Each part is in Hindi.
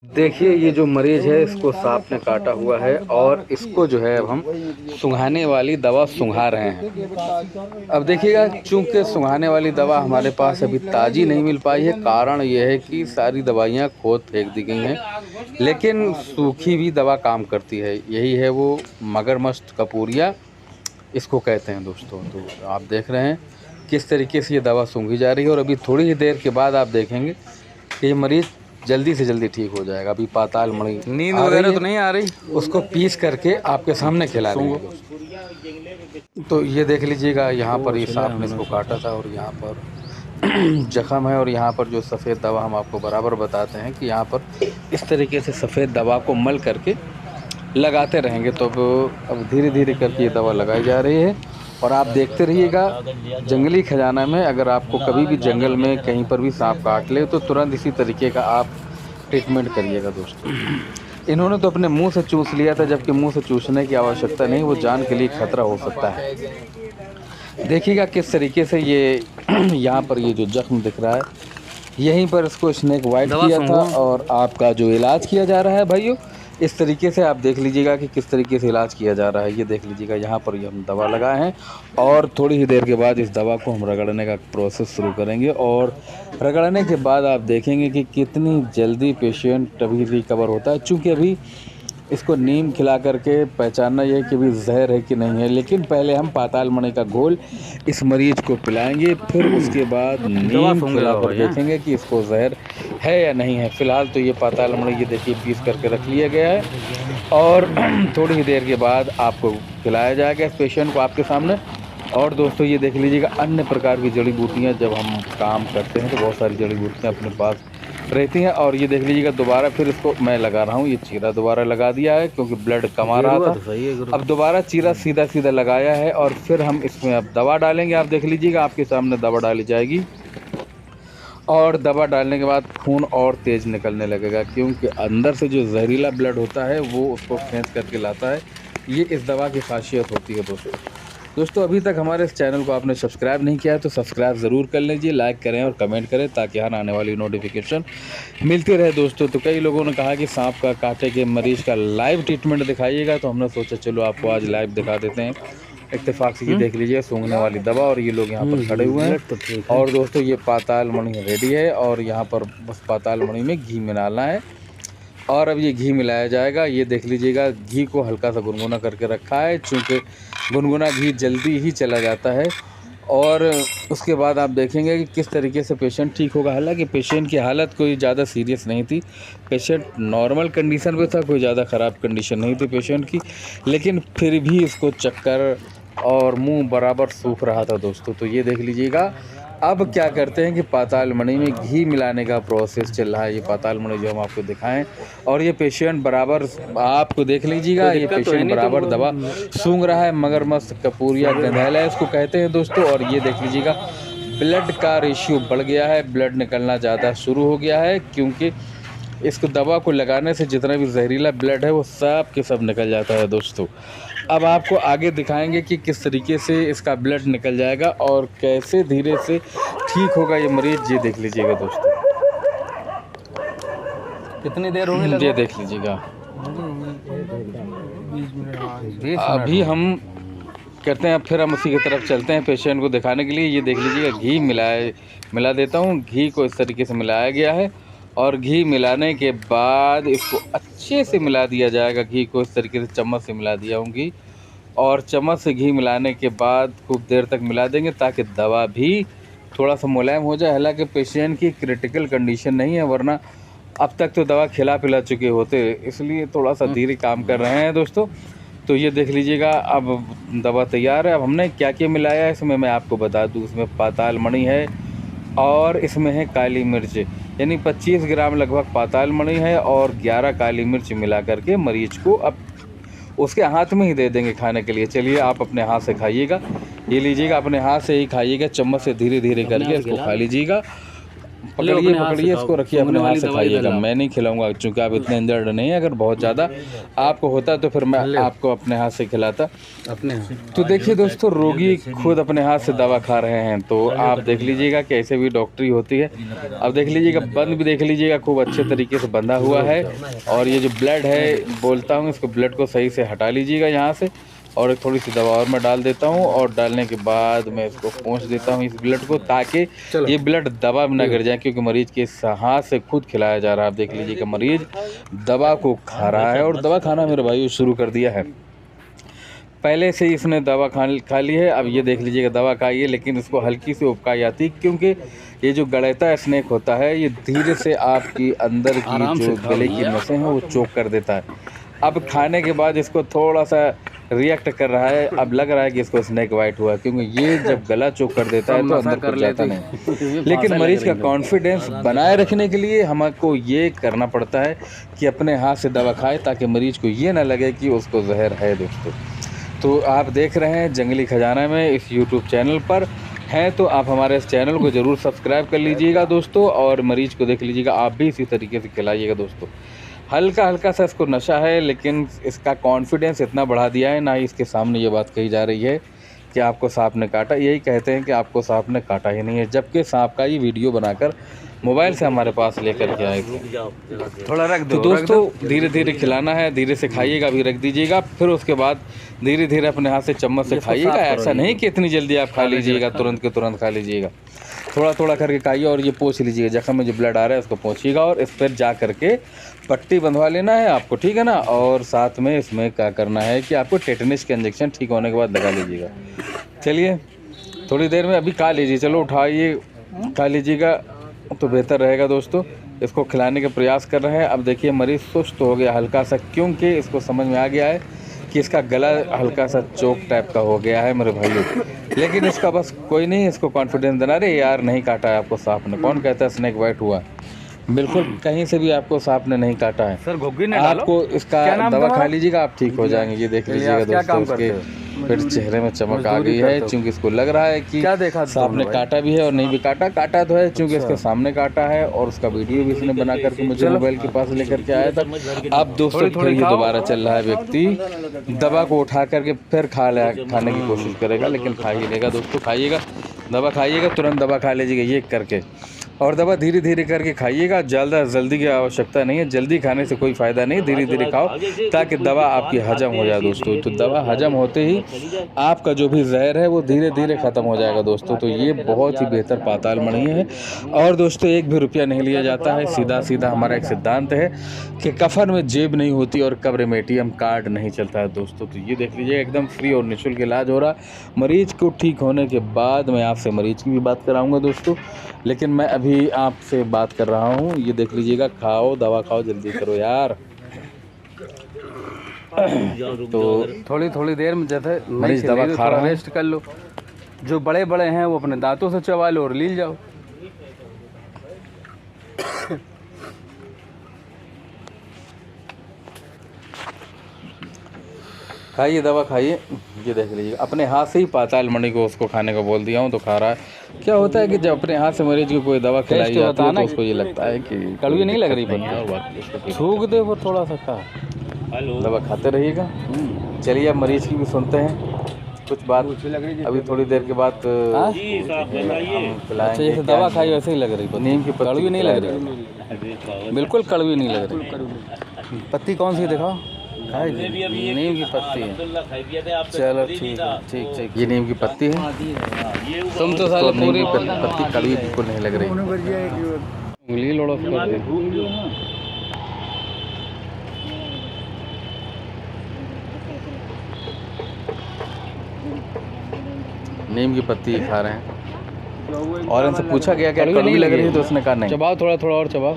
देखिए ये जो मरीज है इसको सांप ने काटा हुआ है और इसको जो है अब हम सुंघाने वाली दवा सुंघा रहे हैं। अब देखिएगा, चूंकि सुंघाने वाली दवा हमारे पास अभी ताज़ी नहीं मिल पाई है, कारण ये है कि सारी दवाइयाँ खोद फेंक दी गई हैं, लेकिन सूखी भी दवा काम करती है। यही है वो मगरमस्त कपूरिया इसको कहते हैं दोस्तों। तो आप देख रहे हैं किस तरीके से ये दवा सूंघी जा रही है और अभी थोड़ी ही देर के बाद आप देखेंगे कि ये मरीज़ जल्दी से जल्दी ठीक हो जाएगा। अभी पाताल मणि नींद वगैरह तो नहीं आ रही, उसको पीस करके आपके सामने खिला देंगे। तो ये देख लीजिएगा, यहाँ पर ये सांप ने इसको काटा था और यहाँ पर जख्म है और यहाँ पर जो सफ़ेद दवा हम आपको बराबर बताते हैं कि यहाँ पर इस तरीके से सफ़ेद दवा को मल करके लगाते रहेंगे। तो अब धीरे धीरे करके ये दवा लगाई जा रही है और आप देखते रहिएगा। जंगली खजाना में अगर आपको कभी भी जंगल में कहीं पर भी सांप काट ले तो तुरंत इसी तरीके का आप ट्रीटमेंट करिएगा दोस्तों। इन्होंने तो अपने मुंह से चूस लिया था, जबकि मुंह से चूसने की आवश्यकता नहीं, वो जान के लिए खतरा हो सकता है। देखिएगा किस तरीके से ये यहाँ पर ये जो जख्म दिख रहा है, यहीं पर इसको स्नेक वाइट किया था और आपका जो इलाज किया जा रहा है भाइयों, इस तरीके से आप देख लीजिएगा कि किस तरीके से इलाज किया जा रहा है। ये देख लीजिएगा, यहाँ पर ये हम दवा लगाए हैं और थोड़ी ही देर के बाद इस दवा को हम रगड़ने का प्रोसेस शुरू करेंगे और रगड़ने के बाद आप देखेंगे कि कितनी जल्दी पेशेंट अभी रिकवर होता है। चूँकि अभी इसको नीम खिला करके पहचानना ये कि भी जहर है कि नहीं है, लेकिन पहले हम पाताल मणि का घोल इस मरीज को पिलाएंगे, फिर उसके बाद नीम खिलाकर देखेंगे कि इसको जहर है या नहीं है। फ़िलहाल तो ये पाताल मणि ये देखिए पीस करके रख लिया गया है और थोड़ी ही देर के बाद आपको खिलाया जाएगा इस पेशेंट को आपके सामने। और दोस्तों ये देख लीजिएगा, अन्य प्रकार की जड़ी बूटियाँ जब हम काम करते हैं तो बहुत सारी जड़ी बूटियाँ अपने पास रहती हैं। और ये देख लीजिएगा, दोबारा फिर इसको मैं लगा रहा हूँ, ये चीरा दोबारा लगा दिया है क्योंकि ब्लड कम आ रहा था। अब दोबारा चीरा सीधा सीधा लगाया है और फिर हम इसमें अब दवा डालेंगे। आप देख लीजिएगा, आपके सामने दवा डाली जाएगी और दवा डालने के बाद खून और तेज़ निकलने लगेगा, क्योंकि अंदर से जो जहरीला ब्लड होता है वो उसको खींच करके लाता है। ये इस दवा की खासियत होती है दोस्तों। अभी तक हमारे इस चैनल को आपने सब्सक्राइब नहीं किया है तो सब्सक्राइब ज़रूर कर लीजिए, लाइक करें और कमेंट करें ताकि हर आने वाली नोटिफिकेशन मिलती रहे दोस्तों। तो कई लोगों ने कहा कि सांप का काटे के मरीज़ का लाइव ट्रीटमेंट दिखाइएगा, तो हमने सोचा चलो आपको आज लाइव दिखा देते हैं। इत्तेफाक से ये देख लीजिए, सूंघने वाली दवा और ये लोग यहाँ पर खड़े हुए हैं। और दोस्तों ये पाताल मणि रेडी है और यहाँ पर बस पाताल मणि में घी मिलाना है और अब ये घी मिलाया जाएगा। ये देख लीजिएगा, घी को हल्का सा गुनगुना करके रखा है, चूँकि गुनगुना घी जल्दी ही चला जाता है। और उसके बाद आप देखेंगे कि किस तरीके से पेशेंट ठीक होगा। हालांकि पेशेंट की हालत कोई ज़्यादा सीरियस नहीं थी, पेशेंट नॉर्मल कंडीशन में था, कोई ज़्यादा ख़राब कंडीशन नहीं थी पेशेंट की, लेकिन फिर भी इसको चक्कर और मुंह बराबर सूख रहा था दोस्तों। तो ये देख लीजिएगा, अब क्या करते हैं कि पाताल मणि में घी मिलाने का प्रोसेस चल रहा है। ये पाताल मणि जो हम आपको दिखाएं और ये पेशेंट बराबर आपको देख लीजिएगा, ये पेशेंट बराबर दवा सूंघ रहा है। मगरमस्त कपूरिया गंधैला इसको कहते हैं दोस्तों। और ये देख लीजिएगा, ब्लड का रेशियो बढ़ गया है, ब्लड निकलना ज़्यादा शुरू हो गया है, क्योंकि इसको दवा को लगाने से जितना भी जहरीला ब्लड है वो सब के सब निकल जाता है दोस्तों। अब आपको आगे दिखाएंगे कि किस तरीके से इसका ब्लड निकल जाएगा और कैसे धीरे से ठीक होगा ये मरीज। ये देख लीजिएगा दोस्तों, कितनी देर होगी? ये देख लीजिएगा, अभी हम करते हैं, फिर हम उसी की तरफ चलते हैं पेशेंट को दिखाने के लिए। ये देख लीजिएगा, घी मिला देता हूँ। घी को इस तरीके से मिलाया गया है और घी मिलाने के बाद इसको अच्छे से मिला दिया जाएगा। घी को इस तरीके से चम्मच से मिला दिया हूँ घी, और चम्मच से घी मिलाने के बाद खूब देर तक मिला देंगे ताकि दवा भी थोड़ा सा मुलायम हो जाए। हालांकि पेशेंट की क्रिटिकल कंडीशन नहीं है, वरना अब तक तो दवा खिला पिला चुके होते, इसलिए थोड़ा सा धीरे काम कर रहे हैं दोस्तों। तो ये देख लीजिएगा, अब दवा तैयार है। अब हमने क्या क्या मिलाया है इसमें मैं आपको बता दूँ। इसमें पाताल मणि है और इसमें है काली मिर्च, यानी 25 ग्राम लगभग पाताल मणि है और 11 काली मिर्च मिला करके मरीज को अब उसके हाथ में ही दे देंगे खाने के लिए। चलिए आप अपने हाथ से खाइएगा, ये लीजिएगा, अपने हाथ से ही खाइएगा, चम्मच से धीरे धीरे करके इसको खा लीजिएगा। पकड़िए इसको, रखिए अपने हाथ से खाइएगा। मैं नहीं खिलाऊंगा क्योंकि आप इतने इंजर्ड नहीं है। अगर बहुत ज़्यादा आपको होता तो फिर मैं आपको अपने हाथ से खिलाता अपने हाथ। तो देखिए दोस्तों, रोगी खुद अपने हाथ से दवा खा रहे हैं, तो आप देख लीजिएगा कि ऐसे भी डॉक्टरी होती है। अब देख लीजिएगा, बंद भी देख लीजिएगा, खूब अच्छे तरीके से बंधा हुआ है। और ये जो ब्लड है बोलता हूँ, इसको ब्लड को सही से हटा लीजिएगा यहाँ से, और थोड़ी सी दवा और मैं डाल देता हूँ, और डालने के बाद मैं इसको पोंछ देता हूँ इस ब्लड को, ताकि ये ब्लड दवा में ना गिर जाए, क्योंकि मरीज के हाथ से खुद खिलाया जा रहा है। आप देख लीजिए कि मरीज दवा को खा रहा है, और दवा खाना मेरे भाइयों शुरू कर दिया है। पहले से ही इसने दवा खा ली है। अब ये देख लीजिएगा दवा खाई है, लेकिन इसको हल्की सी उपकाई आती है, क्योंकि ये जो गलैता स्नेक होता है ये धीरे से आपकी अंदर की जो गले की नसें हैं वो चोक कर देता है। अब खाने के बाद इसको थोड़ा सा रिएक्ट कर रहा है। अब लग रहा है कि इसको स्नेक बाइट हुआ, क्योंकि ये जब गला चोक कर देता है तो अंदर कर जाता नहीं। लेकिन मरीज का कॉन्फिडेंस बनाए रखने के लिए हमको ये करना पड़ता है कि अपने हाथ से दवा खाए, ताकि मरीज को ये ना लगे कि उसको जहर है। दोस्तों, तो आप देख रहे हैं जंगली खजाना में इस YouTube चैनल पर हैं, तो आप हमारे इस चैनल को ज़रूर सब्सक्राइब कर लीजिएगा दोस्तों, और मरीज को देख लीजिएगा, आप भी इसी तरीके से खिलाइएगा दोस्तों। हल्का हल्का सा इसको नशा है, लेकिन इसका कॉन्फिडेंस इतना बढ़ा दिया है ना ही इसके सामने ये बात कही जा रही है कि आपको सांप ने काटा। यही कहते हैं कि आपको सांप ने काटा ही नहीं है, जबकि सांप का ये वीडियो बनाकर मोबाइल से हमारे पास लेकर के आए थे। थोड़ा रख दो। तो दोस्तों, धीरे धीरे खिलाना है, धीरे से खाइएगा, अभी रख दीजिएगा, फिर उसके बाद धीरे धीरे अपने हाथ से चम्मच से खाइएगा। ऐसा नहीं कि इतनी जल्दी आप खा लीजिएगा, तुरंत के तुरंत खा लीजिएगा। थोड़ा थोड़ा करके खाइए, और ये पोंछ लीजिएगा, जख्म में जो ब्लड आ रहा है उसको पोंछिएगा, और इस पर जा करके पट्टी बंधवा लेना है आपको, ठीक है ना। और साथ में इसमें क्या करना है कि आपको टेटनिस के इंजेक्शन ठीक होने के बाद लगा लीजिएगा। चलिए, थोड़ी देर में अभी खा लीजिए, चलो उठाइए, खा लीजिएगा तो बेहतर रहेगा। दोस्तों, इसको खिलाने का प्रयास कर रहे हैं। अब देखिए मरीज़ सुस्त हो गया हल्का सा, क्योंकि इसको समझ में आ गया है कि इसका गला हल्का सा चोक टाइप का हो गया है मेरे भाइयों। लेकिन इसका बस कोई नहीं, इसको कॉन्फिडेंस देना, रे यार नहीं काटा है आपको सांप ने। कौन कहता है स्नेक बाइट हुआ? बिल्कुल कहीं से भी आपको सांप ने नहीं काटा है सर। घुग्गी ने आपको इसका दवा खा लीजिएगा, आप ठीक हो जाएंगे। ये देख लीजिएगा दोस्तों, उसके फिर चेहरे में चमक आ गई है, क्योंकि इसको लग रहा है कि सांप ने काटा भी है और नहीं भी काटा। काटा तो है, क्योंकि इसके सामने काटा है, और उसका वीडियो भी इसने बना करके मुझे मोबाइल के पास लेकर के आया था। अब दोस्तों फिर ये दोबारा चल रहा है, व्यक्ति दवा को उठा करके फिर खाने की कोशिश करेगा, लेकिन खा ही लेगा। दोस्तों, खाइएगा, दवा खाइएगा, तुरंत दवा खा लीजिएगा ये करके, और दवा धीरे धीरे करके खाइएगा। ज़्यादा जल्दी की आवश्यकता नहीं है, जल्दी खाने से कोई फ़ायदा नहीं, धीरे धीरे खाओ ताकि दवा आपकी हजम हो जाए दोस्तों। तो दवा हजम होते ही आपका जो भी जहर है वो धीरे धीरे ख़त्म हो जाएगा दोस्तों। तो ये बहुत ही बेहतर पाताल मणि है। और दोस्तों, 1 भी रुपया नहीं लिया जाता है। सीधा सीधा हमारा एक सिद्धांत है कि कफन में जेब नहीं होती और कब्र में ATM कार्ड नहीं चलता है दोस्तों। तो ये देख लीजिए, एकदम फ्री और निःशुल्क इलाज हो रहा। मरीज को ठीक होने के बाद मैं आपसे मरीज की भी बात कराऊँगा दोस्तों, लेकिन मैं अभी आपसे बात कर रहा हूँ। ये देख लीजिएगा, खाओ, दवा खाओ, जल्दी करो यार। तो थोड़ी देर में जैसे मरीज दवा खा रहा है, रेस्ट कर लो। जो बड़े बड़े हैं वो अपने दांतों से चबा लो और लील जाओ। खाइए, दवा खाइए। ये देख लीजिए, अपने हाथ से ही पाताल मणि को उसको खाने को बोल दिया हूँ, तो खा रहा है। क्या होता है कि जब अपने हाथ से मरीज को कोई दवा खिलाई जाती है तो उसको ये लगता है कि कड़वी नहीं लग रही, पत्ती थूक दे वो थोड़ा सा खा। दवा खाते रहिएगा। चलिए, अब मरीज की भी सुनते हैं कुछ बात। अभी थोड़ी देर के बाद जैसे दवा खाई वैसे ही लग रही, नीम की कड़वी नहीं लग रही, बिल्कुल कड़वी नहीं लग रही। पत्ती कौन सी दिखाओ? नीम की पत्ती है। चलो ठीक है, ठीक। ये नीम की पत्ती है। तुम तो साले पूरी पत्ती कड़वी बिल्कुल नहीं लग रही। उंगली लोड़ो नीम की पत्ती खा रहे हैं, और इनसे पूछा गया क्या कड़वी लग रही है, तो उसने कहा नहीं। चबाओ, थोड़ा थोड़ा और चबाओ।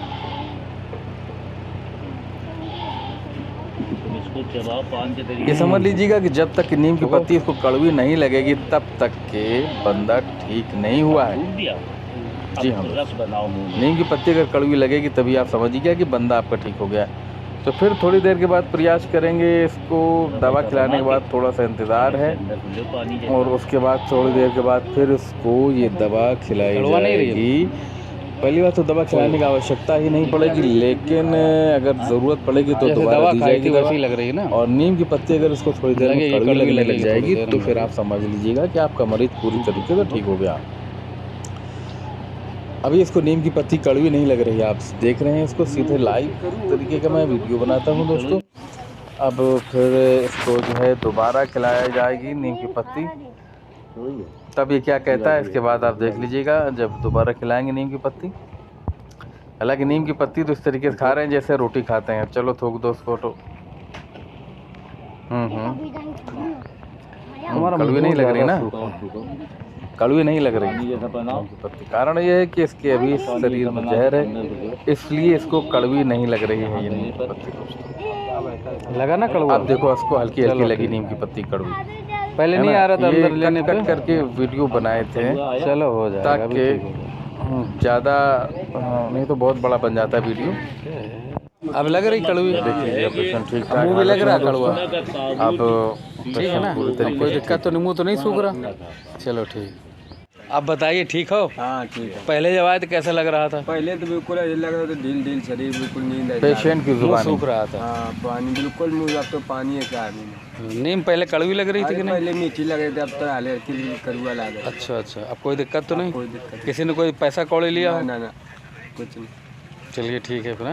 ये समझ लीजिएगा कि जब तक नीम की पत्ती इसको कड़वी नहीं लगेगी तब तक के बंदा ठीक नहीं हुआ है। जी हाँ, नीम की पत्ती अगर कड़वी लगेगी तभी आप समझिएगा कि बंदा आपका ठीक हो गया। तो फिर थोड़ी देर के बाद प्रयास करेंगे। इसको दवा खिलाने के बाद थोड़ा सा इंतज़ार है, और उसके बाद थोड़ी देर के बाद फिर उसको ये दवा खिलाई जाएगी। पहली बात तो दवा खिलाने की आवश्यकता ही नहीं पड़ेगी, लेकिन अगर ज़रूरत पड़ेगी तो जैसे दोबारा दवा दी खाई जाएगी थी दवा। वैसी लग रही है ना। और नीम की पत्ती अगर इसको थोड़ी देर में लगेगी, कड़वी कड़वी लगने लग लगेगी जाएगी थोड़ी देर तो में। फिर आप समझ लीजिएगा कि आपका मरीज पूरी तरीके से ठीक हो गया। अभी इसको नीम की पत्ती कड़वी नहीं लग रही है, आप देख रहे हैं इसको सीधे लाइव तरीके का मैं वीडियो बनाता हूँ दोस्तों। अब फिर इसको जो है दोबारा खिलाया जाएगी नीम की पत्ती, तब ये क्या कहता है इसके बाद आप देख लीजिएगा जब दोबारा खिलाएंगे नीम की पत्ती। हालांकि नीम की पत्ती तो इस तरीके से खा रहे हैं जैसे रोटी खाते हैं। चलो थोक दो उसको तो। कड़वी नहीं लग रही ना, कड़वी नहीं लग रही नीम की पत्ती। कारण ये है कि इसके अभी शरीर में जहर है, इसलिए इसको कड़वी नहीं लग रही है ये नीम की पत्ती दोस्तों। लगा ना कड़वा? अब देखो इसको हल्की हल्की लगी नीम की पत्ती कड़वी। पहले है नहीं ना? आ रहा था ये अंदर लेने पे। कट करके वीडियो बनाए थे चलो हो जाएगा अभी ताकि ठीक हो गया। ज़्यादा नहीं तो बहुत बड़ा बन जाता है वीडियो। अब लग रही कड़वी? देखिए ऑपरेशन ठीक ठाक मुंह भी लग रहा है दोस्तों। कड़वा? अब ठीक है ना, पूरी तरीके कोई से दिक्कत तो नहीं, मुँह तो नहीं सूख रहा? चलो ठीक। आप बताइए ठीक हो? हाँ ठीक है। पहले जब आए तो कैसा लग रहा था? पहले तो बिल्कुल ऐसे लग रहा था ढील ढील शरीर, बिल्कुल नींद आई। पेशेंट की मुँह जुबानी सूख रहा था। हाँ पानी बिल्कुल मुँह, अब तो पानी है क्या आदमी। नीम पहले कड़वी लग रही थी कि नहीं? पहले मीठी लग रही थी, अब तो हाले करुआ लग रहा है। अच्छा अच्छा, अब कोई दिक्कत तो नहीं? कोई दिक्कत किसी ने कोई पैसा कौड़ी लिया हो? ना ना कुछ नहीं। चलिए ठीक है फिर।